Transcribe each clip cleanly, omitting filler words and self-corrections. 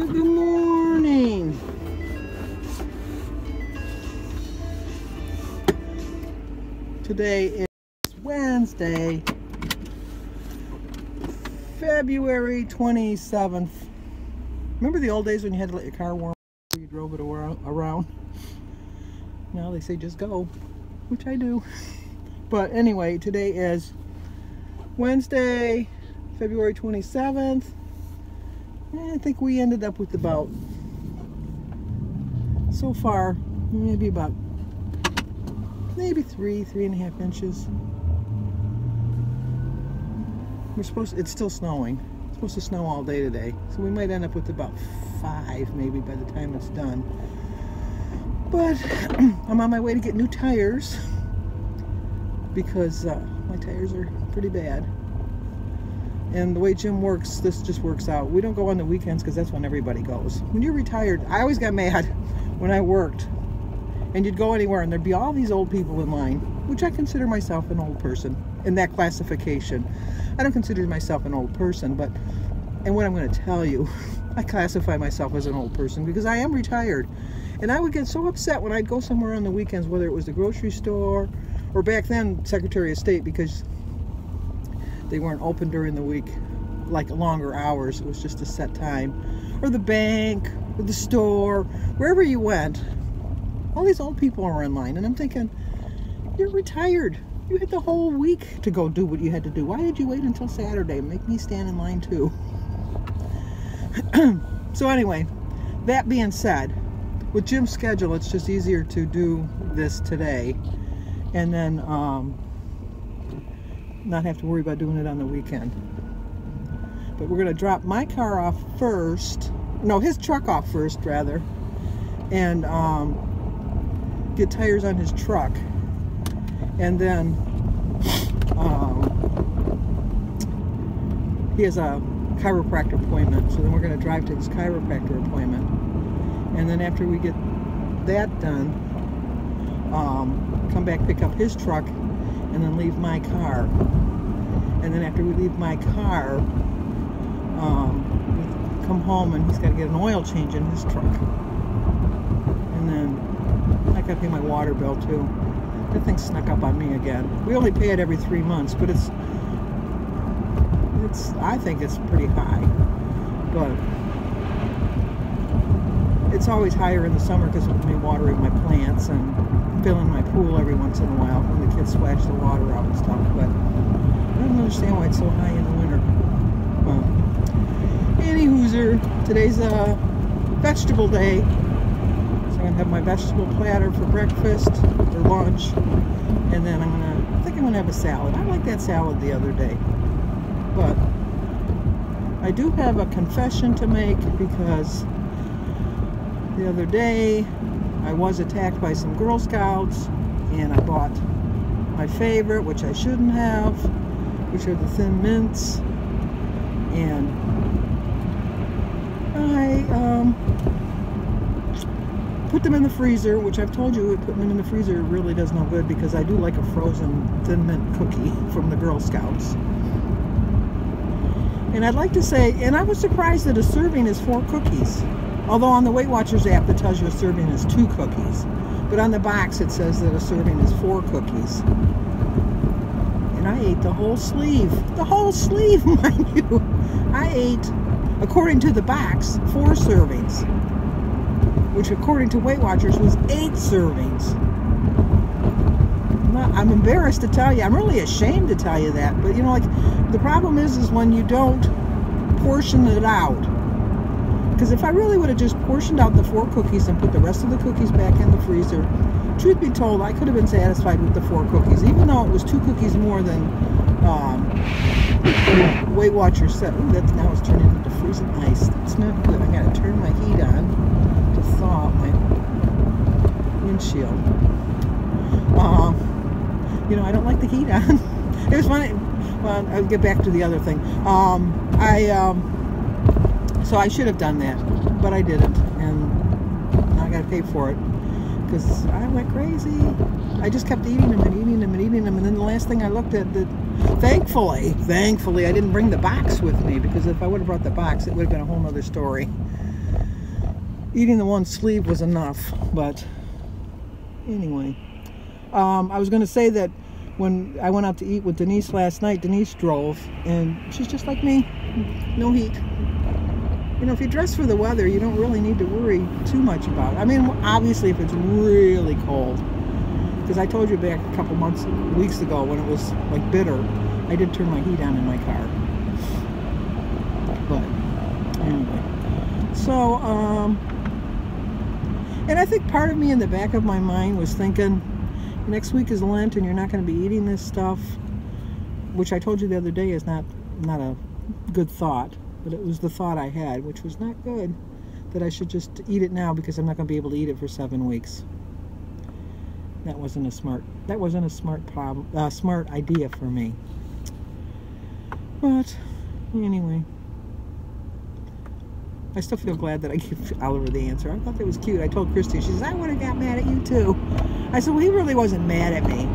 Good morning. Today is Wednesday, February 27th. Remember the old days when you had to let your car warm before you drove it around? Now they say just go, which I do. But anyway, today is Wednesday, February 27th. I think we ended up with about, so far, maybe 3.5 inches. It's still snowing. It's supposed to snow all day today. So we might end up with about 5 maybe by the time it's done. But I'm on my way to get new tires because my tires are pretty bad. And the way Jim works, this just works out. We don't go on the weekends because that's when everybody goes. When you're retired, I always got mad when I worked. And you'd go anywhere and there'd be all these old people in line, which I consider myself an old person in that classification. I don't consider myself an old person, and what I'm going to tell you, I classify myself as an old person because I am retired. And I would get so upset when I'd go somewhere on the weekends, whether it was the grocery store or back then Secretary of State, because they weren't open during the week, like longer hours. It was just a set time. Or the bank, or the store, wherever you went. All these old people are in line, and I'm thinking, you're retired. You had the whole week to go do what you had to do. Why did you wait until Saturday? Make me stand in line too. So anyway, that being said, with Jim's schedule, it's just easier to do this today, and then not have to worry about doing it on the weekend. But we're going to drop my car off first, no, his truck off first rather, and get tires on his truck, and then he has a chiropractor appointment, so then we're going to drive to his chiropractor appointment, and then after we get that done, come back, pick up his truck, and then leave my car. And then after we leave my car, come home, and he's got to get an oil change in his truck. And then I got to pay my water bill too. That thing snuck up on me again. We only pay it every 3 months, but I think it's pretty high. But it's always higher in the summer because of me watering my plants and filling my pool every once in a while when the kids splash the water out and stuff. But I don't understand why it's so high in the winter. Well, any hooser, today's a vegetable day. So I'm gonna have my vegetable platter for breakfast or lunch, and then I think I'm gonna have a salad. I liked that salad the other day. But I do have a confession to make because the other day I was attacked by some Girl Scouts, and I bought my favorite, which I shouldn't have, which are the Thin Mints, and I put them in the freezer, which I've told you putting them in the freezer really does no good because I do like a frozen Thin Mint cookie from the Girl Scouts. And I'd like to say, and I was surprised that a serving is 4 cookies. Although on the Weight Watchers app it tells you a serving is 2 cookies. But on the box it says that a serving is 4 cookies. And I ate the whole sleeve. The whole sleeve, mind you. I ate, according to the box, 4 servings. Which according to Weight Watchers was 8 servings. I'm embarrassed to tell you. I'm really ashamed to tell you that. But you know, like, the problem is when you don't portion it out. Because if I really would have just portioned out the 4 cookies and put the rest of the cookies back in the freezer, truth be told, I could have been satisfied with the 4 cookies, even though it was 2 cookies more than Weight Watchers said. Ooh, now it's turning into freezing ice. That's not good. I gotta turn my heat on to thaw my windshield. You know, I don't like the heat on. It was funny. Well, I'll get back to the other thing. So I should have done that, but I didn't, and now I got to pay for it because I went crazy. I just kept eating them and eating them and eating them, and then the last thing I looked at, thankfully, I didn't bring the box with me, because if I would have brought the box, it would have been a whole other story. eating the one sleeve was enough. But anyway, I was going to say that when I went out to eat with Denise last night, Denise drove, and she's just like me, no heat. You know, if you dress for the weather, you don't really need to worry too much about it. I mean, obviously if it's really cold, because I told you back a couple weeks ago when it was like bitter, I did turn my heat on in my car. But anyway, so and I think part of me in the back of my mind was thinking, next week is Lent and you're not going to be eating this stuff, which I told you the other day is not a good thought, but it was the thought I had, which was not good, that I should just eat it now because I'm not going to be able to eat it for 7 weeks. That wasn't a smart idea for me. But anyway, I still feel glad that I gave Oliver the answer. I thought that was cute. I told Christy, she says, I would have got mad at you too. I said, well, he really wasn't mad at me.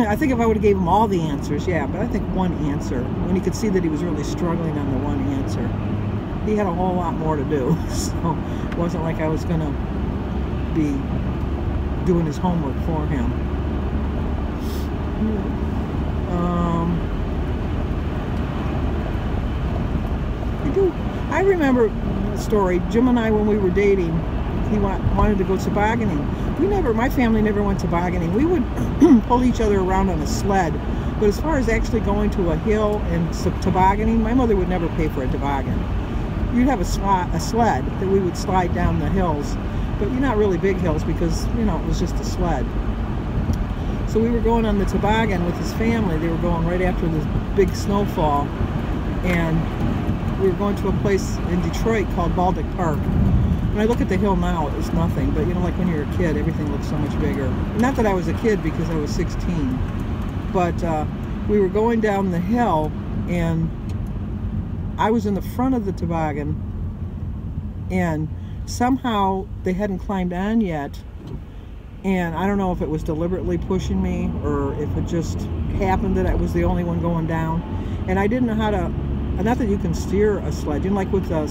I think if I would have gave him all the answers, yeah, but I think one answer, when he could see that he was really struggling on the one answer, he had a whole lot more to do. So it wasn't like I was going to be doing his homework for him. I remember a story. Jim and I, when we were dating, he wanted to go tobogganing. My family never went tobogganing. We would pull each other around on a sled. But as far as actually going to a hill and tobogganing, my mother would never pay for a toboggan. You'd have a sled that we would slide down the hills, but not really big hills because, you know, it was just a sled. So we were going on the toboggan with his family. They were going right after the big snowfall, and we were going to a place in Detroit called Baltic Park. When I look at the hill now, it was nothing, but you know, like when you're a kid, everything looks so much bigger. Not that I was a kid because I was 16, but we were going down the hill, and I was in the front of the toboggan, and somehow they hadn't climbed on yet, and I don't know if it was deliberately pushing me or if it just happened that I was the only one going down, and I didn't know how to. Not that you can steer a sled, you know, like with a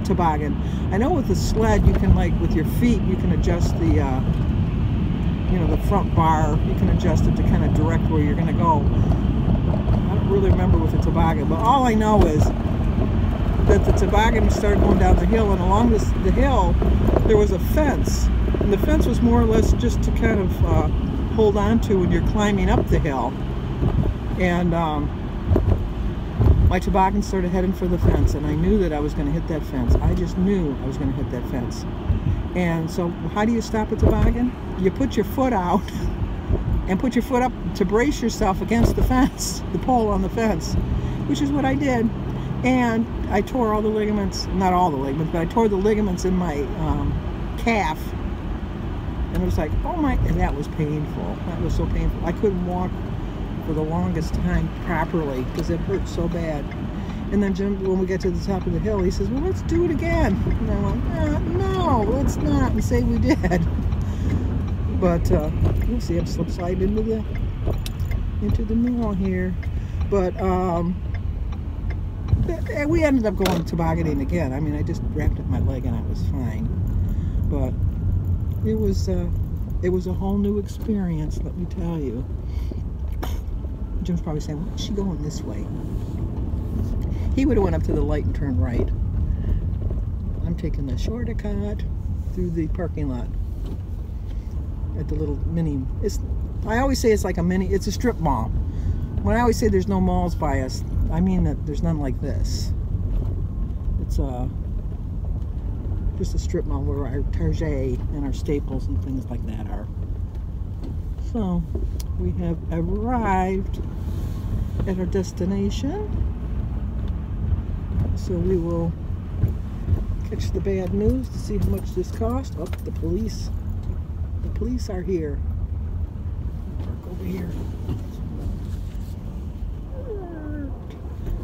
toboggan. I know with a sled, you can, like, with your feet, you can adjust the, you know, the front bar. You can adjust it to kind of direct where you're going to go. I don't really remember with the toboggan, but all I know is that the toboggan started going down the hill, and along the hill, there was a fence. And the fence was more or less just to kind of hold on to when you're climbing up the hill. And my toboggan started heading for the fence, and I knew that I was going to hit that fence. I just knew I was going to hit that fence. And so how do you stop a toboggan? You put your foot out and put your foot up to brace yourself against the fence, the pole on the fence, which is what I did. And I tore all the ligaments, not all the ligaments, but I tore the ligaments in my calf. And it was like, oh my, and that was painful. That was so painful. I couldn't walk for the longest time properly because it hurt so bad. And then Jim, when we got to the top of the hill, he says, well, let's do it again. And I went, no, let's not, and say we did. But you'll see I'm slip sliding into the middle here. But we ended up going tobogganing again. I mean, I just wrapped up my leg and I was fine. But it was a whole new experience, let me tell you. Jim's probably saying, why is she going this way? He would have went up to the light and turned right. I'm taking the shortcut through the parking lot at the little mini. I always say it's like a mini. It's a strip mall. When I always say there's no malls by us, I mean that there's none like this. It's just a strip mall where our Target and our Staples and things like that are. So we have arrived at our destination. So we will catch the bad news to see how much this cost. Oh, the police are here. Park over here.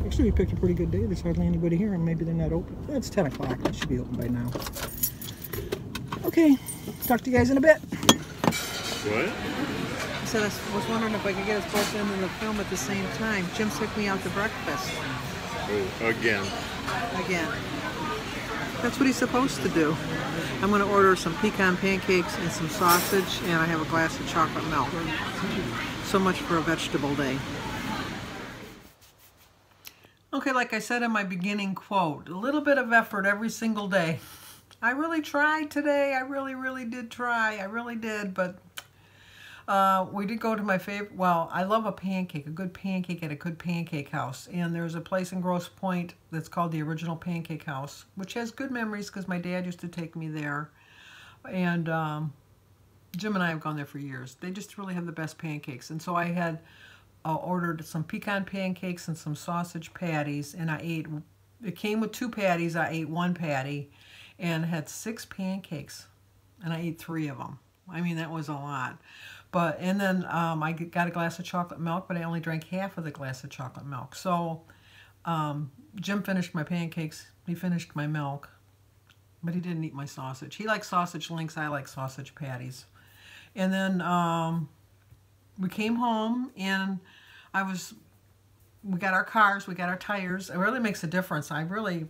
Actually, we picked a pretty good day. There's hardly anybody here, and maybe they're not open. It's 10 o'clock. They should be open by now. Okay, talk to you guys in a bit. What? So I was wondering if I could get us both in the film at the same time. Jim took me out to breakfast. Oh, again. Again. That's what he's supposed to do. I'm going to order some pecan pancakes and some sausage, and I have a glass of chocolate milk. So much for a vegetable day. Okay, like I said in my beginning quote, a little bit of effort every single day. I really tried today. I really did try. I really did, but we did go to my favorite, well, I love a pancake, a good pancake at a good pancake house. And there's a place in Grosse Pointe that's called the Original Pancake House, which has good memories because my dad used to take me there. And Jim and I have gone there for years. They just really have the best pancakes. And so I had ordered some pecan pancakes and some sausage patties, and I ate, it came with 2 patties. I ate 1 patty and had 6 pancakes, and I ate 3 of them. I mean, that was a lot. But, and then I got a glass of chocolate milk, but I only drank half of the glass of chocolate milk. So Jim finished my pancakes, he finished my milk, but he didn't eat my sausage. He likes sausage links, I like sausage patties. And then we came home, and we got our cars, we got our tires. It really makes a difference. I really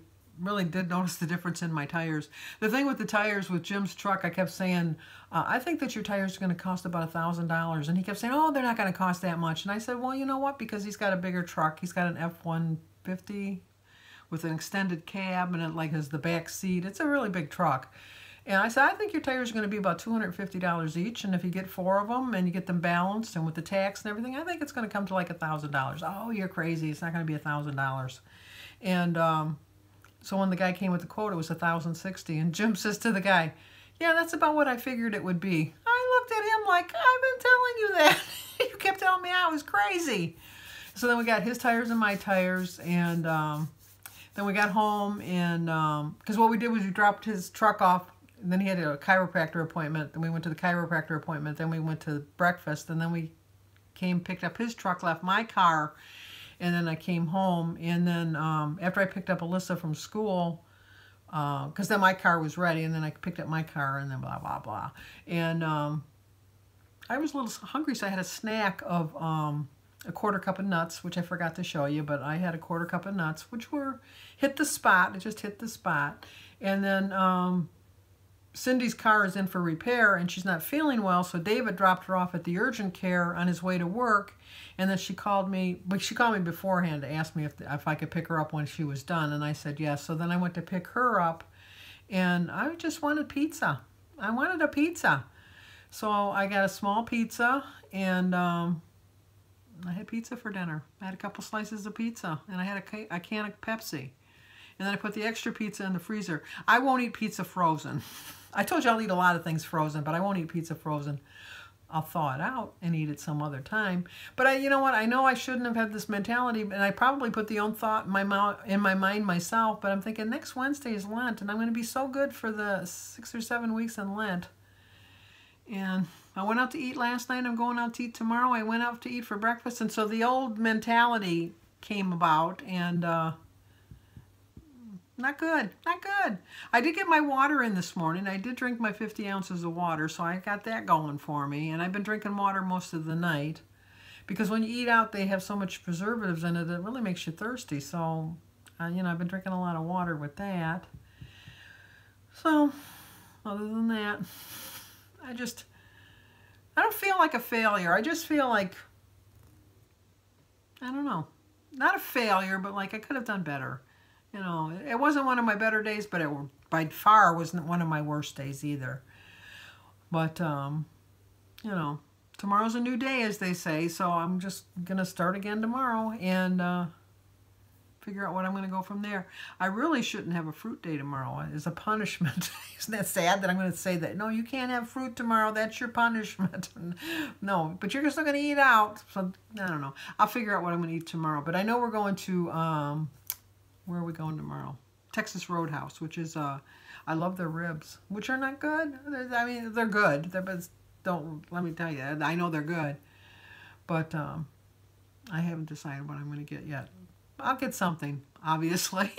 did notice the difference in my tires. The thing with the tires with Jim's truck, I kept saying, I think that your tires are going to cost about $1,000. And he kept saying, oh, they're not going to cost that much. And I said, well, you know what? Because he's got a bigger truck. He's got an F-150 with an extended cab, and it like has the back seat. It's a really big truck. And I said, I think your tires are going to be about $250 each, and if you get 4 of them and you get them balanced and with the tax and everything, I think it's going to come to like $1,000. Oh, you're crazy. It's not going to be $1,000. And so when the guy came with the quote, it was $1,060. And Jim says to the guy, yeah, that's about what I figured it would be. I looked at him like, I've been telling you that. You kept telling me I was crazy. So then we got his tires and my tires, and then we got home, and because what we did was we dropped his truck off. And then he had a chiropractor appointment. Then we went to the chiropractor appointment. Then we went to breakfast. And then we picked up his truck, left my car. And then I came home. And then after I picked up Alyssa from school, because then my car was ready. And then I picked up my car, and then blah, blah, blah. And I was a little hungry, so I had a snack of a 1/4 cup of nuts, which I forgot to show you. But I had a 1/4 cup of nuts, which hit the spot. It just hit the spot. And then Cindy's car is in for repair, and she's not feeling well, so David dropped her off at the urgent care on his way to work, and then she called me, but she called me beforehand to ask me if I could pick her up when she was done, and I said yes. So then I went to pick her up, and I just wanted pizza. I wanted a pizza. So I got a small pizza, and I had pizza for dinner. I had a couple slices of pizza, and I had a can of Pepsi. And then I put the extra pizza in the freezer. I won't eat pizza frozen. I told you I'll eat a lot of things frozen, but I won't eat pizza frozen. I'll thaw it out and eat it some other time. But you know what? I know I shouldn't have had this mentality, and I probably put the own thought in my mind myself, but I'm thinking next Wednesday is Lent, and I'm going to be so good for the 6 or 7 weeks in Lent. And I went out to eat last night. I'm going out to eat tomorrow. I went out to eat for breakfast, and so the old mentality came about, and not good, not good. I did get my water in this morning. I did drink my 50 ounces of water, so I got that going for me. And I've been drinking water most of the night because when you eat out, they have so much preservatives in it, it really makes you thirsty. So, you know, I've been drinking a lot of water with that. So, other than that, I don't feel like a failure. I just feel like, I don't know, not a failure, but like I could have done better. You know, it wasn't one of my better days, but it by far wasn't one of my worst days either. But, you know, tomorrow's a new day, as they say, so I'm just going to start again tomorrow and figure out what I'm going to go from there. I really shouldn't have a fruit day tomorrow as a punishment. Isn't that sad that I'm going to say that? No, you can't have fruit tomorrow. That's your punishment. No, but you're still going to eat out. So, I don't know. I'll figure out what I'm going to eat tomorrow. But I know we're going to... where are we going tomorrow? Texas Roadhouse, which is, I love their ribs, which are not good. I mean, they're good. But let me tell you, I know they're good. But I haven't decided what I'm going to get yet. I'll get something, obviously.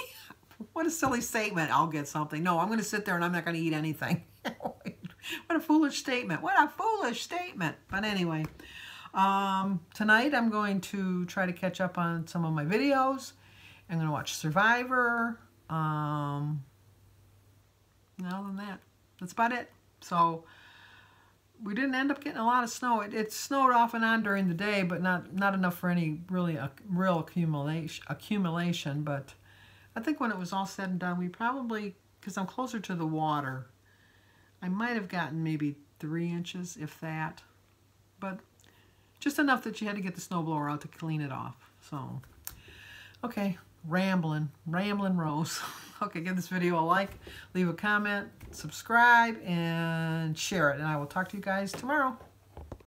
What a silly statement, I'll get something. No, I'm going to sit there and I'm not going to eat anything. What a foolish statement. What a foolish statement. But anyway, tonight I'm going to try to catch up on some of my videos. I'm going to watch Survivor. other than that, that's about it. So we didn't end up getting a lot of snow. It snowed off and on during the day, but not enough for any really real accumulation. But I think when it was all said and done, we probably, because I'm closer to the water, I might have gotten maybe 3 inches, if that. But just enough that you had to get the snowblower out to clean it off. So, okay, rambling Rose. Okay, give this video a like, leave a comment, subscribe, and share it. And I will talk to you guys tomorrow.